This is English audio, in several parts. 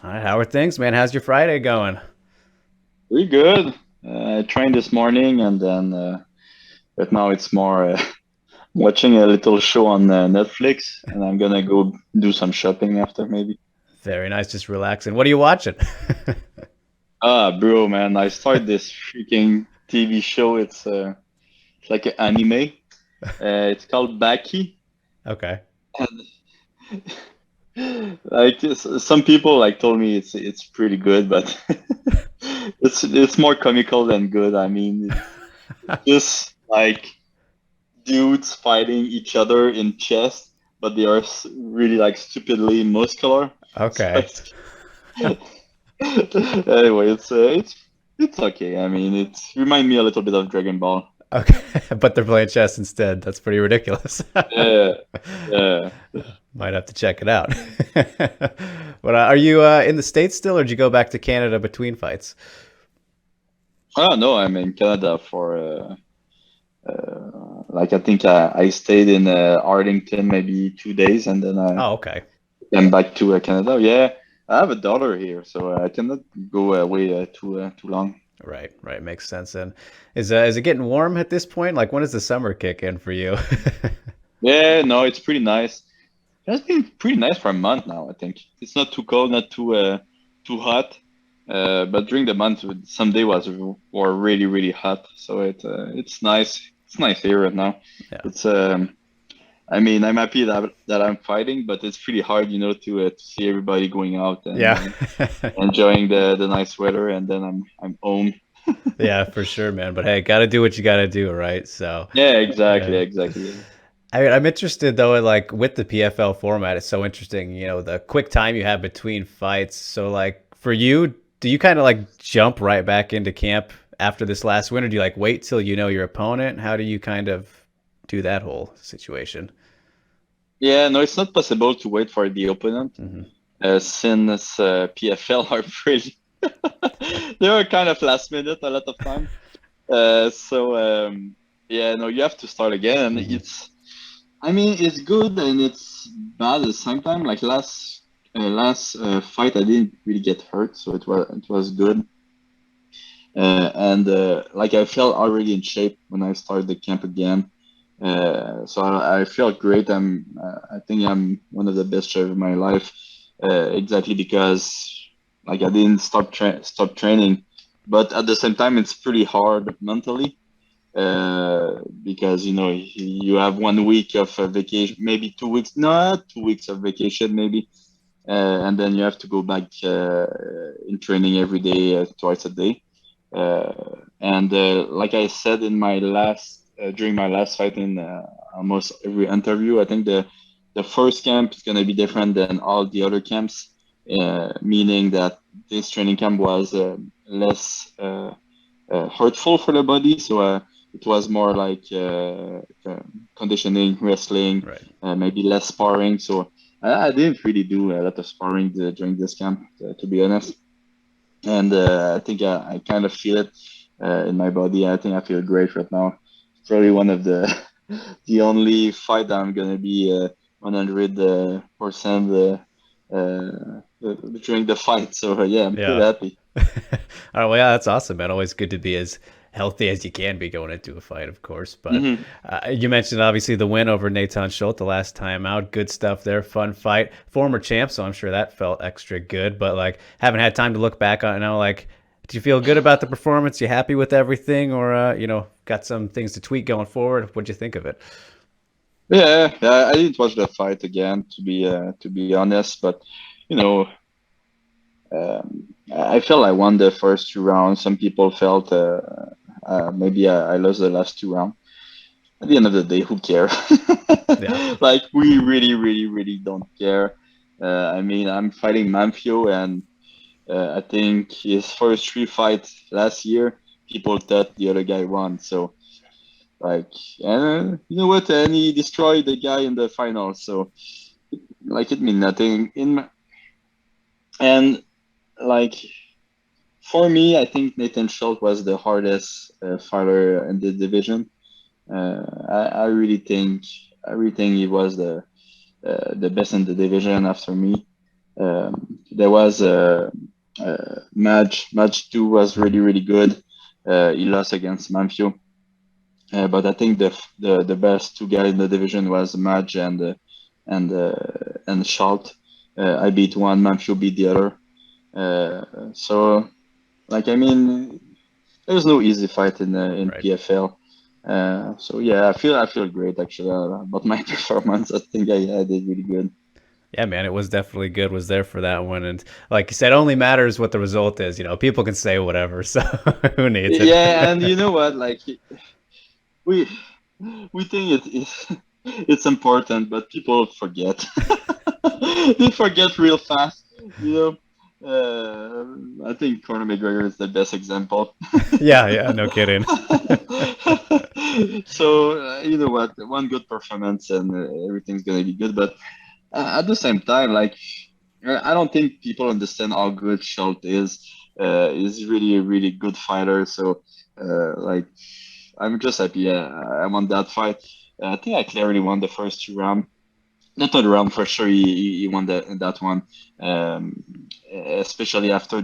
All right, how are things, man? How's your Friday going? Pretty good. I trained this morning, and then but now it's more watching a little show on Netflix, and I'm gonna go do some shopping after maybe. Very nice, just relaxing. What are you watching? Bro, man, I started this freaking TV show. It's like an anime. It's called Baki, Okay. and some people like told me it's pretty good, but it's more comical than good. I mean, it's just like dudes fighting each other in chess, but they are really like stupidly muscular. So Okay. anyway, it's okay. I mean, it remind me a little bit of Dragon Ball. Okay. But they're playing chess instead. That's pretty ridiculous. Yeah, yeah. Might have to check it out. But are you in the States still, or did you go back to Canada between fights? Oh no, I'm in Canada for like I think I stayed in Arlington maybe 2 days, and then I Oh, okay. came back to Canada. Yeah, I have a daughter here, so I cannot go away too long. Right, right. Makes sense. And is it getting warm at this point? Like, when does the summer kick in for you? Yeah, no, it's pretty nice. It's been pretty nice for a month now, I think. It's not too cold, not too hot. But during the month, some day were really really hot. So it's nice. It's nice here right now. Yeah. It's I mean I'm happy that I'm fighting, but it's pretty hard, to see everybody going out and Yeah. enjoying the nice weather, and then I'm home. Yeah, for sure, man. But hey, gotta do what you gotta do, right? So, Yeah, exactly, yeah. exactly. I mean, I'm interested though, in, like with the PFL format, it's so interesting. The quick time you have between fights. So, like for you, do you kind of like jump right back into camp after this last win, or do you like wait till you know your opponent? How do you kind of do that whole situation? Yeah, no, it's not possible to wait for the opponent. Hmm. Since PFL are pretty, they were kind of last minute a lot of time. So yeah, no, you have to start again, and Hmm. I mean, it's good and it's bad at the same time. Like last fight, I didn't really get hurt, so it was good. And like I felt already in shape when I started the camp again. So I feel great. I think I'm one of the best shape of my life. Exactly because like I didn't stop training, but at the same time it's pretty hard mentally because you have 1 week of vacation, maybe 2 weeks, not 2 weeks of vacation, maybe, and then you have to go back in training every day, twice a day. And like I said in my last during my last fight in almost every interview, I think the first camp is going to be different than all the other camps, meaning that this training camp was less hurtful for the body. So it was more like conditioning, wrestling, Right. maybe less sparring. So I didn't really do a lot of sparring during this camp, to be honest. And I think I kind of feel it in my body. I think I feel great right now. It's probably one of the the only fight that I'm gonna be 100% during the fight. So yeah, I'm pretty Yeah. happy. All right. Well, yeah, that's awesome, man. Always good to be as healthy as you can be going into a fight, of course. But Hmm. you mentioned obviously the win over Natan Schulte the last time out. Good stuff there. Fun fight. Former champ, so I'm sure that felt extra good. But like, haven't had time to look back on it now. Like, do you feel good about the performance? You happy with everything, or got some things to tweak going forward? What'd you think of it? Yeah, yeah, I didn't watch the fight again, to be honest, but you know, I felt I won the first 2 rounds. Some people felt maybe I lost the last 2 rounds. At the end of the day, who cares? Yeah. Like we really, really, really don't care. I mean, I'm fighting Manfio, and I think his first 3 fights last year, people thought the other guy won. So like, and you know what? And he destroyed the guy in the final. So like, it means nothing. And like for me, I think Nathan Schultz was the hardest fighter in the division. I really think he was the best in the division after me. There was Madge. Madge too was Mhm. really good. He lost against Manfio. But I think the best two guys in the division was Madge and Schulte. I beat one, Manfio beat the other. So like I mean, there's no easy fight in Right. PFL. So yeah, I feel great actually about my performance. I think I did really good. Yeah, man, it was definitely good. Was there for that one, and like you said, only matters what the result is. People can say whatever, so who needs it? Yeah, and you know what? Like we we think it's important, but people forget. They forget real fast. You know, I think Conor McGregor is the best example. Yeah, yeah, no kidding. So you know what? One good performance and everything's gonna be good. But at the same time, like I don't think people understand how good Schultz is. He's really a really good fighter. So like I'm just happy I won that fight. I think I clearly won the first two rounds. Not the round for sure. He won that one, um, especially after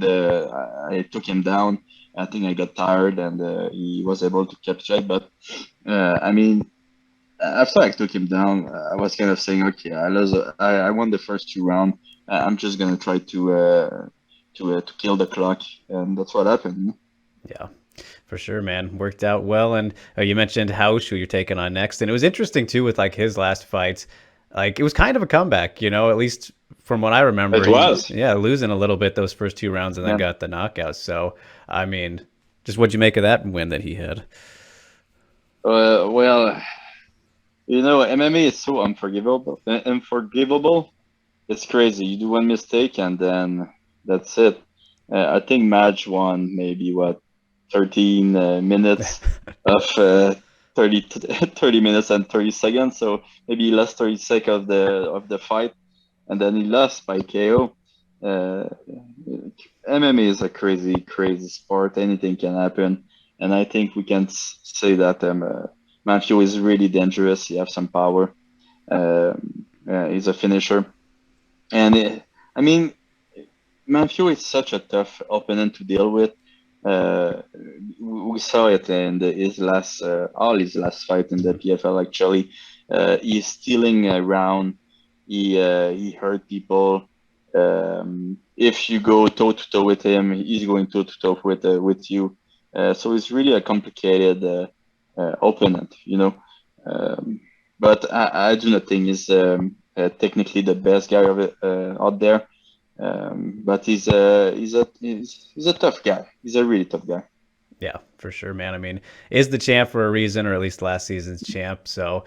I took him down. I think I got tired and he was able to capture it. But I mean, after I took him down, I was kind of saying, okay, I won the first two rounds. I'm just gonna try to kill the clock, and that's what happened. Yeah, for sure, man. Worked out well. And you mentioned Hausch, who you're taking on next. And it was interesting, too, with like his last fight. Like, it was kind of a comeback, at least from what I remember. It He, was, yeah, losing a little bit those first two rounds and then man. got the knockout. So, I mean, just what'd you make of that win that he had? Well, MMA is so unforgivable. Unforgivable. It's crazy. You do one mistake and then that's it. I think Madge won maybe what 13 minutes of 30, 30 minutes and 30 seconds. So maybe he lost 30 seconds of the fight, and then he lost by KO. Uh, MMA is a crazy, crazy sport. Anything can happen, and I think we can say that Manfio is really dangerous. He has some power. He's a finisher, and I mean, Manfio is such a tough opponent to deal with. Uh, we saw it in all his last fight in the Mhm. PFL. Actually, he's stealing around. He hurt people. If you go toe to toe with him, he's going toe to toe with you. So it's really a complicated opponent, Um, but I do not think he's technically the best guy out there. But he's a tough guy. He's a really tough guy. Yeah, for sure, man. I mean, is the champ for a reason, or at least last season's champ. So,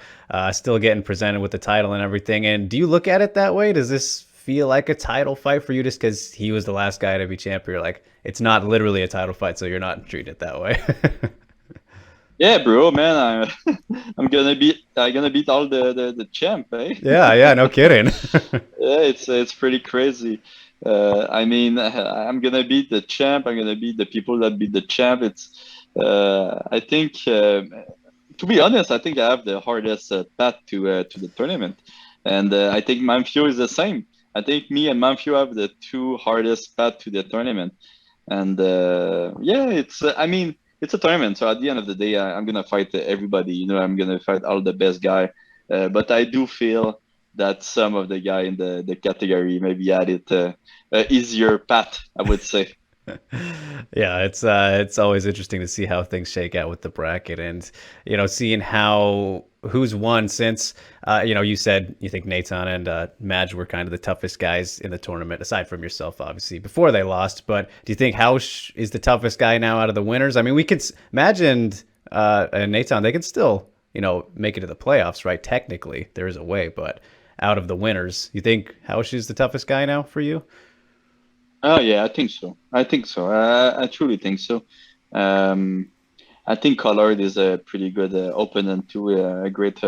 still getting presented with the title and everything. And do you look at it that way? Does this feel like a title fight for you just because he was the last guy to be champ? Or you're like, it's not literally a title fight, so you're not treating it that way. Yeah, bro, man, I'm gonna beat all the champ, eh? Yeah, yeah, no kidding. Yeah, it's pretty crazy. I mean, I'm gonna beat the champ. I'm gonna beat the people that beat the champ. I think, to be honest, I think I have the hardest path to the tournament, and I think Manfio is the same. I think me and Manfio have the two hardest path to the tournament, and yeah, I mean, it's a tournament, so at the end of the day, I'm gonna fight everybody. I'm gonna fight all the best guy, but I do feel that some of the guy in the category maybe had it easier path, I would say. Yeah, it's always interesting to see how things shake out with the bracket, and seeing how who's won since you said you think Natan and Madge were kind of the toughest guys in the tournament aside from yourself, obviously, before they lost. But do you think Hausch is the toughest guy now out of the winners? I mean, we could imagine and Natan, they can still make it to the playoffs, right? Technically there is a way, but out of the winners, you think Hausch is the toughest guy now for you? Oh yeah, I think so. I think so. I truly think so. Um, I think Collard is a pretty good opponent too, a great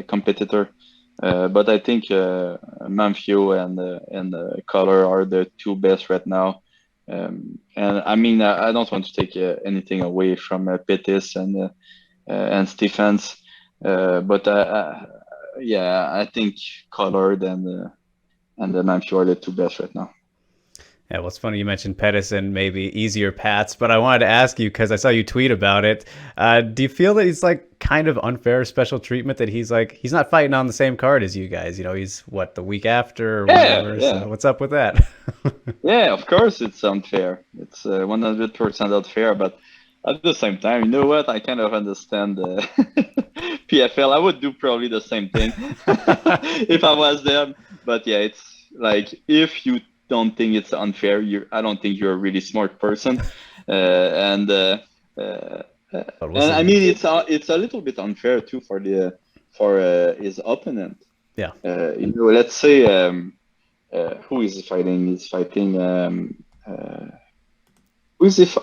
competitor. But I think Manfio and Collard are the two best right now. And I mean, I don't want to take anything away from Pettis and Stephens, but yeah, I think Collard and then I'm sure the two best right now. Yeah, well, it's funny you mentioned Pettis and maybe easier paths, but I wanted to ask you because I saw you tweet about it. Do you feel that he's like kind of unfair special treatment that he's not fighting on the same card as you guys? You know, he's what, the week after or Yeah, whatever. yeah, So what's up with that? yeah. Of course, it's unfair. It's 100% unfair, but at the same time, you know what? I kind of understand the PFL. I would do probably the same thing if I was them. But yeah, it's like if you don't think it's unfair, I don't think you're a really smart person. And uh, But we'll and I see. mean, it's a little bit unfair too for his opponent. Yeah. Let's say who is fighting? He's fighting who is he's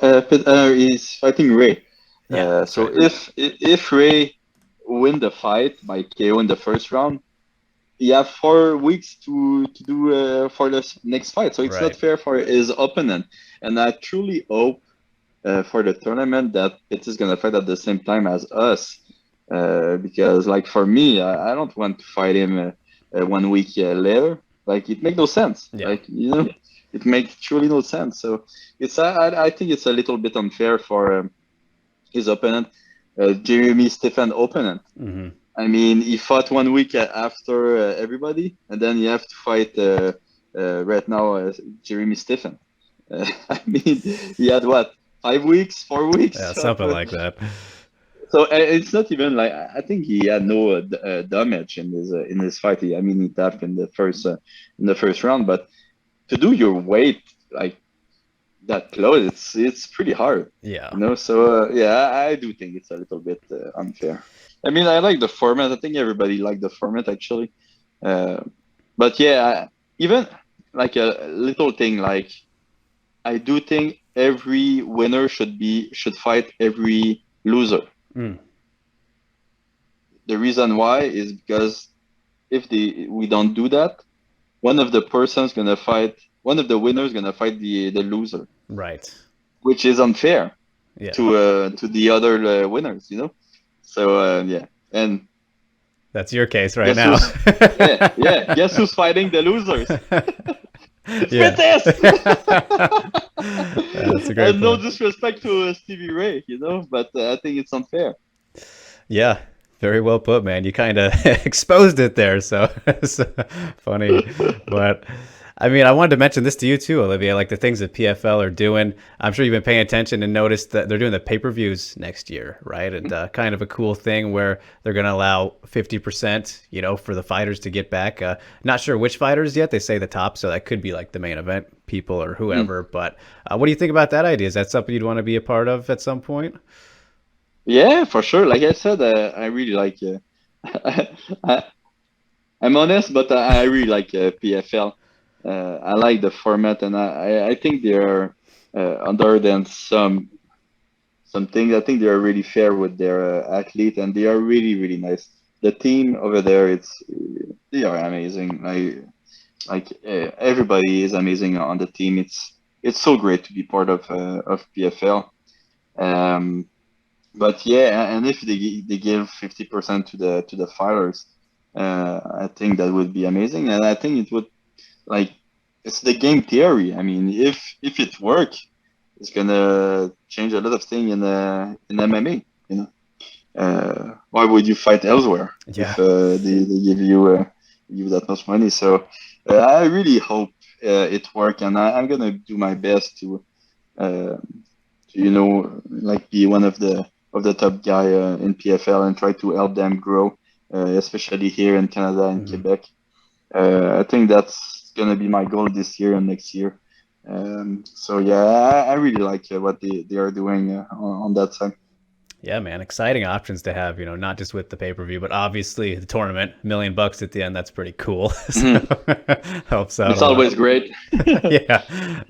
fighting Ray. Yeah. That's So right. if Ray win the fight by KO in the first round, you have 4 weeks to do for the next fight. So it's not Right. fair for his opponent. And I truly hope for the tournament that it is gonna fight at the same time as us. Because like for me, I don't want to fight him 1 week later. Like it makes no sense. Yeah. Like it makes truly no sense. So I think it's a little bit unfair for his opponent, Jeremy Stephen opponent. Mm-hmm. I mean, he fought 1 week after everybody, and then you have to fight right now Jeremy Stephen. I mean, he had what, 5 weeks, 4 weeks? Yeah, something like that. So it's not even like I think he had no damage in his fight. I mean, he tapped in the first round, but to do your weight like that close, it's pretty hard. Yeah. So yeah, I do think it's a little bit unfair. I mean, I like the format. I think everybody liked the format actually. But yeah, even like a little thing, like I do think every winner should fight every loser. Mm. The reason why is because if we don't do that, one of the winners gonna fight the loser, Right. which is unfair Yeah. to the other winners, So yeah, and That's your case right guess now. yeah. Guess who's fighting the losers? Yeah. Pettis. That's a great And no point. disrespect to Stevie Ray, but I think it's unfair. Yeah, very well put, man. You kind of exposed it there, so it's funny. But I mean, I wanted to mention this to you too, Olivier. Like the things that PFL are doing. I'm sure you've been paying attention and noticed that they're doing the pay-per-views next year, right? And kind of a cool thing where they're going to allow 50%, for the fighters to get back. Not sure which fighters yet. They say the top, so that could be like the main event people or whoever. But what do you think about that idea? Is that something you'd want to be a part of at some point? Yeah, for sure. Like I said, I really like. I, I'm honest, but I really like PFL. I like the format, and I think they're other than some things. I think they are really fair with their athlete, and they are really really nice. The team over there, they are amazing. Everybody is amazing on the team. It's so great to be part of PFL. But yeah, and if they give 50% to the fighters, I think that would be amazing, and I think it would like it's the game theory. I mean, if it works, it's gonna change a lot of things in MMA. Why would you fight elsewhere Yeah. if they give you that much money? So I really hope it works, and I'm gonna do my best like be one of the top guy in PFL and try to help them grow, especially here in Canada and Quebec. I think that's gonna be my goal this year and next year. So yeah, I really like what they are doing on that side. Yeah, man, exciting options to have, not just with the pay-per-view, but obviously the tournament, $1,000,000 at the end, that's pretty cool. So helps out It's a lot. always great. Yeah,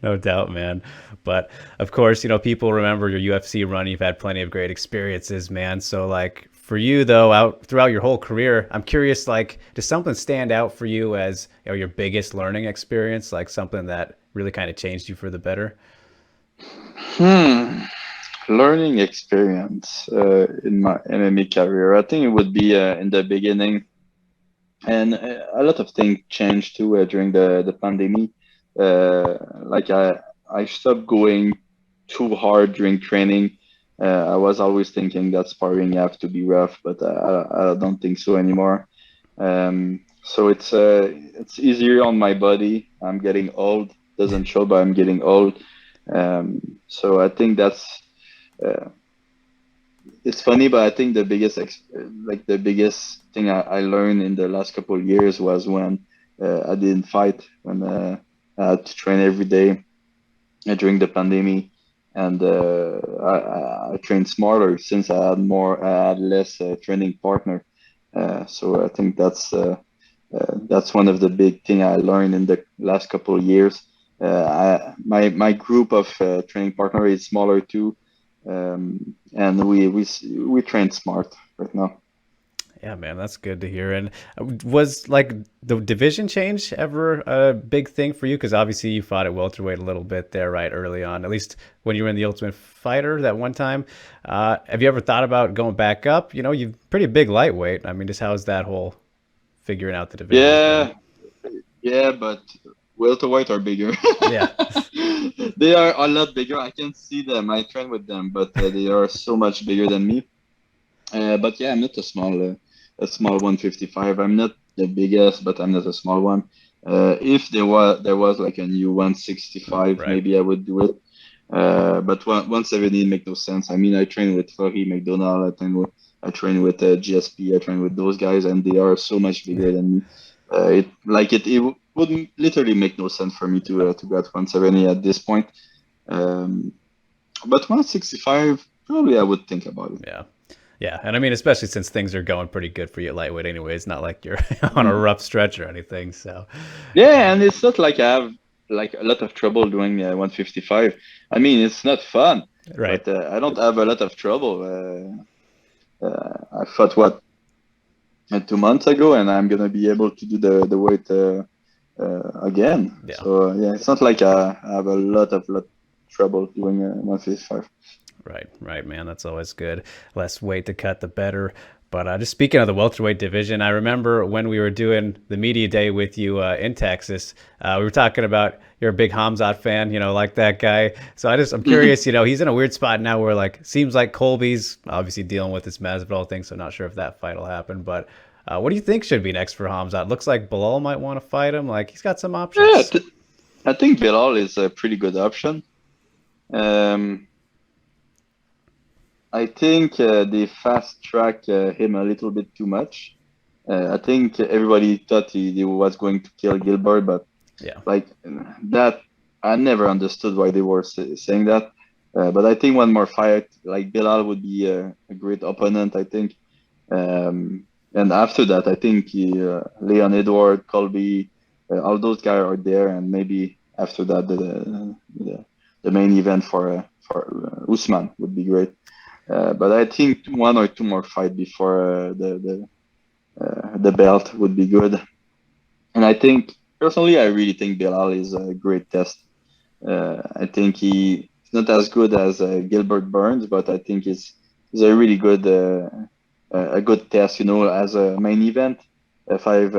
no doubt, man. But of course, people remember your UFC run. You've had plenty of great experiences, man. So like for you though, out throughout your whole career, I'm curious, like, does something stand out for you as your biggest learning experience, like something that really kind of changed you for the better? Learning experience in my MMA career. I think it would be in the beginning and a lot of things changed too during the pandemic. Like I stopped going too hard during training. I was always thinking that sparring have to be rough, but I don't think so anymore. So it's easier on my body. I'm getting old. Doesn't show, but I'm getting old. So I think that's uh, it's funny, but I think the like the biggest thing I learned in the last couple of years was when I didn't fight, when I had to train every day during the pandemic, and I trained smarter since I had less training partner. So I think that's one of the big thing I learned in the last couple of years. My group of training partner is smaller too, and we train smart right now. Yeah, man, that's good to hear. And was like the division change ever a big thing for you? Because obviously you fought at welterweight a little bit there, right, early on. At least when you were in the Ultimate Fighter that one time. Have you ever thought about going back up? You know, you're pretty big lightweight. I mean, just how's that whole figuring out the divisions been? Yeah, yeah, but welterweight are bigger. Yeah, They are a lot bigger. I can see them. I train with them, but they are so much bigger than me. But yeah, I'm not a small 155. I'm not the biggest, but I'm not a small one. If there was like a new 165, right. maybe I would do it. But 170 make no sense. I mean, I train with Fleury McDonald. I train with GSP. I train with those guys, and they are so much bigger than me. It would literally make no sense for me to go at 170 at this point. Um, but 165, probably I would think about it. Yeah. Yeah, and I mean, especially since things are going pretty good for you at lightweight anyway. It's not like you're on a Mm. rough stretch or anything. So, Yeah, and it's not like I have like a lot of trouble doing 155. I mean, it's not fun, right. but I don't have a lot of trouble. I fought what 2 months ago, and I'm gonna be able to do the weight again. Yeah. So yeah, it's not like I have a lot trouble doing 155. Right, man. That's always good. Less weight to cut, the better. But just speaking of the welterweight division, I remember when we were doing the media day with you in Texas, we were talking about you're a big Khamzat fan, you know, like that guy. So I'm curious, you know, he's in a weird spot now where like seems like Colby's obviously dealing with this Masvidal thing, so not sure if that fight will happen. But what do you think should be next for Khamzat? Looks like Bilal might want to fight him. Like he's got some Yeah, options. I think Bilal is a pretty good option. Um, I think they fast track him a little bit too much. I think everybody thought he was going to kill Gilbert, but Yeah, like that, I never understood why they were saying that. But I think one more fight, like Bilal, would be a great opponent. I think, and after that, I think Leon Edward, Colby, all those guys are there, and maybe after that, the main event for Usman would be great. But I think one or two more fight before the belt would be good. And I think personally, I really think Bilal is a great test. I think he's not as good as Gilbert Burns, but I think he's a really a good test. You know, as a main event, a five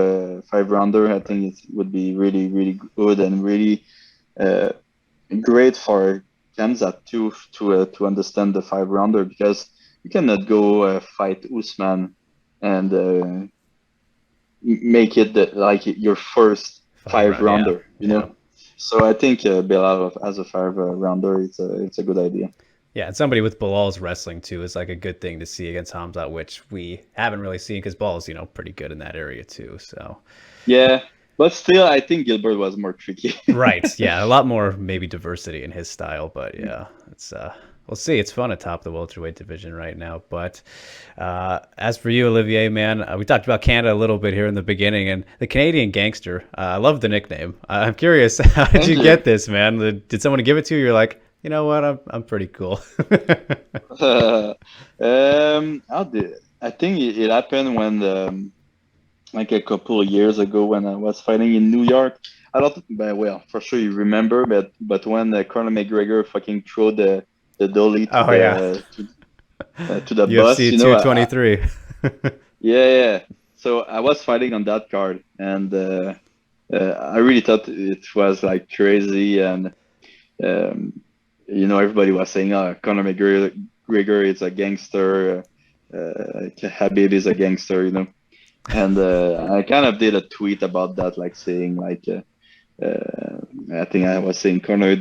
rounder. I think it would be really good and really uh, great for Khamzat too to understand the five rounder because you cannot go fight Usman and make it like your first five five round. Yeah, rounder, you yeah. know. So I think Bilal as a five rounder, it's a good idea. Yeah, and somebody with Bilal's wrestling too is like a good thing to see against Hamzat, which we haven't really seen because Bilal's, you know, pretty good in that area too. So, Yeah, but still, I think Gilbert was more tricky. right, yeah, a lot more maybe diversity in his style, but yeah, it's we'll see. It's fun atop the welterweight division right now. But as for you, Olivier, man, we talked about Canada a little bit here in the beginning, and the Canadian Gangster. I love the nickname. I'm curious, how did Thank you you. get this, man? Did someone give it to you? You're like, you know what? I'm pretty cool. How did I think it happened when like a couple of years ago when I was fighting in New York. I don't, but well, for sure you remember, but when Conor McGregor fucking threw the dolly Oh yeah. to the bus, UFC you know, 223. yeah, yeah. so I was fighting on that card, and I really thought it was like crazy, and um, everybody was saying, "Oh, Conor McGregor is a gangster, Khabib is a gangster," And I kind of did a tweet about that, like saying like. I think I was saying corner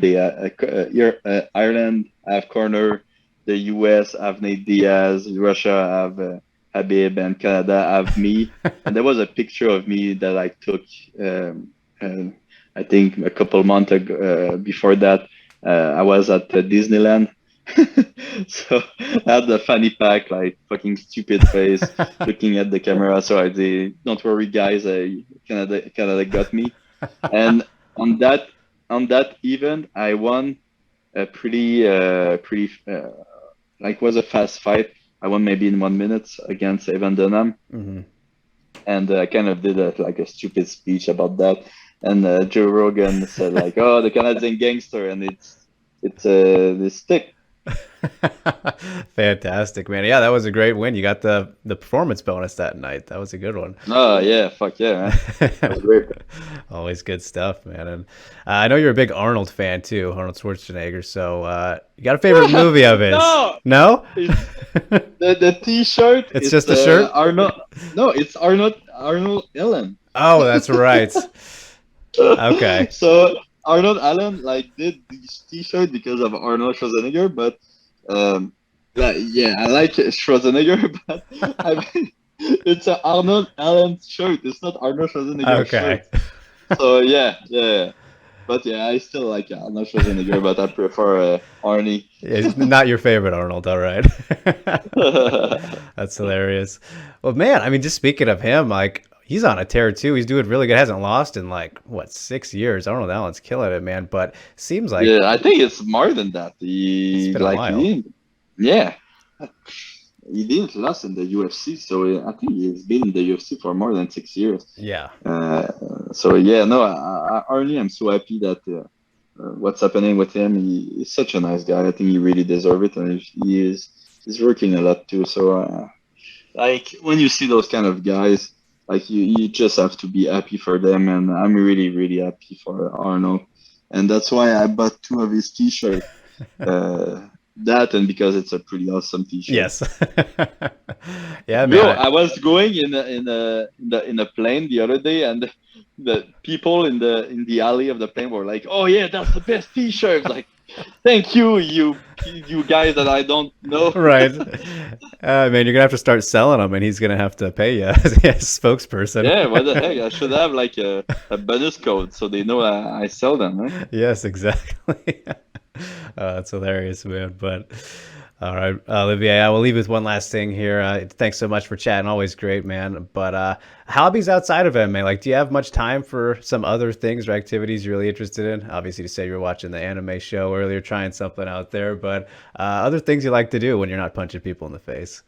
Ireland have corner, the US have Nate Diaz, Russia have Habib, and Canada have me. And there was a picture of me that I took, I think a couple months ago, before that. I was at Disneyland. So I had the fanny pack, like fucking stupid face, looking at the camera. So I say, "Don't worry, guys, Canada got me." And on that event, I won a like was a fast fight. I won maybe in 1 minute against Evan Dunham, and I kind of did like a stupid speech about that. And Joe Rogan said like, "Oh, the Canadian gangster," and it's this stick. Fantastic, man. Yeah, that was a great win. You got the performance bonus that night. That was a good one. Oh yeah, fuck yeah, man. That was great. Always good stuff, man. And I know you're a big Arnold fan too, Arnold Schwarzenegger. So you got a favorite movie of his? No, No? the T-shirt. It's just a shirt? Arnold. No, it's Arnold Allen. Oh, that's right. Okay. So Arnold Allen like did this T-shirt because of Arnold Schwarzenegger, but yeah, I like Schwarzenegger, but I mean, it's an Arnold Allen shirt. It's not Arnold Schwarzenegger Okay. shirt. So yeah. But yeah, I still like Arnold Schwarzenegger, but I prefer Arnie. It's not your favorite Arnold, all right. That's hilarious. Well, man, I mean, just speaking of him, like he's on a tear too. He's doing really good. Hasn't lost in like what 6 years. Arnold Allen's killing it, man. But seems like Yeah, I think it's more than that. it's been a while. Yeah, he didn't lose in the UFC, so I think he's been in the UFC for more than 6 years. Yeah. So yeah, no, Arnie, I'm so happy that what's happening with him. He's such a nice guy. I think he really deserves it, and he's working a lot too. So like when you see those kind of guys, like you just have to be happy for them, and I'm really really happy for Arnold, and that's why I bought 2 of his T-shirts. That and because it's a pretty awesome T-shirt. Yes. Yeah, man. Bro, I was going in a plane the other day, and the people in the alley of the plane were like, "Oh yeah, that's the best T-shirt!" Like, thank you, you guys that I don't know. Right. Man, you're gonna have to start selling them, and he's gonna have to pay you as a spokesperson. Yeah, what the heck? I should have like a bonus code so they know I sell them. Right? Yes, exactly. That's hilarious, man. But all right, Olivier, I will leave with one last thing here. Thanks so much for chatting. Always great, man. But hobbies outside of MMA, like, do you have much time for some other things or activities you're really interested in? Obviously, to say you're watching the anime show earlier, trying something out there, but other things you like to do when you're not punching people in the face.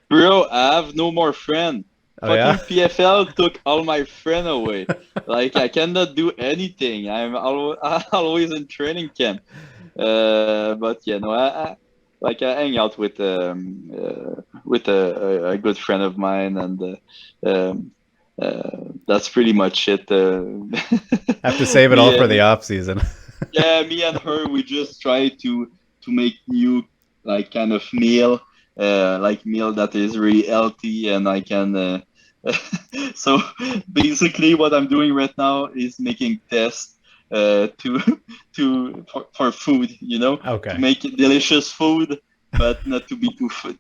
Bro, I have no more friend. Oh, yeah? Fucking PFL took all my friend away. Like I cannot do anything. I'm always in training camp. But yeah, no, I hang out with a good friend of mine, and that's pretty much it. Have to save it all for the off season. Yeah, me and her, we just try to make new like kind of meal, like meal that is really healthy, and I can. So basically, what I'm doing right now is making tests for food, Okay. to make delicious food, but not to be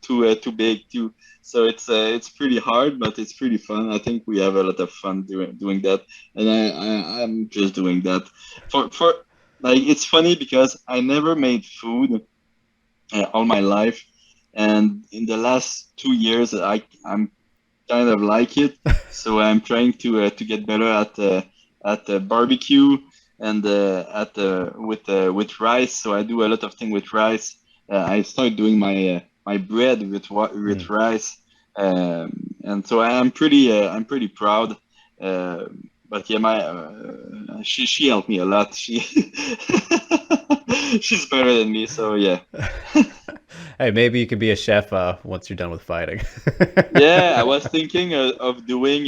too big too. So it's pretty hard, but it's pretty fun. I think we have a lot of fun doing that, and I'm just doing that for like it's funny because I never made food all my life, and in the last 2 years I'm kind of like it. So I'm trying to get better at barbecue and with rice. So I do a lot of things with rice. I started doing my bread with rice, and so I'm pretty proud. But yeah, she helped me a lot. She's better than me, so yeah. Hey, maybe you could be a chef once you're done with fighting. Yeah, I was thinking of doing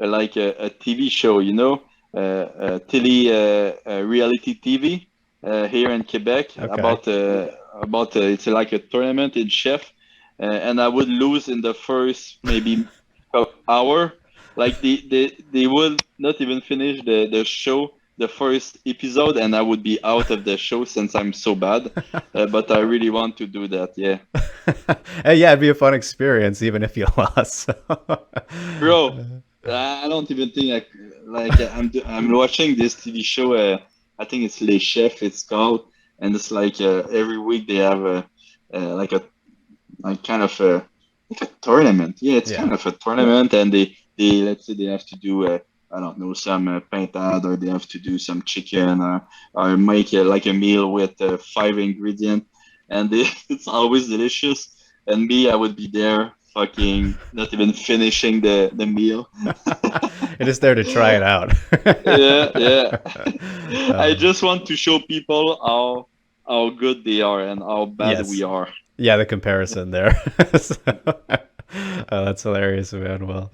like a TV show, reality TV here in Quebec Okay. about it's like a tournament in chef, and I would lose in the first maybe hour. Like they would not even finish the show, the first episode, and I would be out of the show since I'm so bad. But I really want to do that. Yeah. Hey, yeah, it'd be a fun experience, even if you lost. Bro, I don't even think I'm watching this TV show. I think it's Les Chefs. It's called, and it's like every week they have like a like kind of a like a tournament. Yeah, it's Yeah. kind of a tournament, and they let's say they have to do I don't know some pintade, or they have to do some chicken, or make like a meal with 5 ingredients, and it's always delicious. And me, I would be there, fucking not even finishing the meal. It is there to try it out. Yeah, yeah. I Uh, just want to show people how good they are and how bad we yes. are. Yeah, the comparison there. So, that's hilarious, man. Well,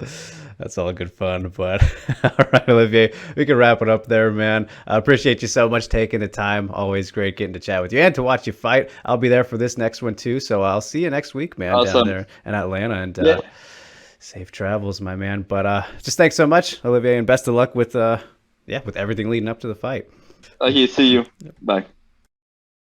that's all good fun. But all right, Olivier, we can wrap it up there, man. I appreciate you so much taking the time. Always great getting to chat with you and to watch you fight. I'll be there for this next one too. So I'll see you next week, man, down Awesome. there in Atlanta. And Yeah. safe travels, my man. But just thanks so much, Olivier, and best of luck with with everything leading up to the fight. Okay, see you. Bye.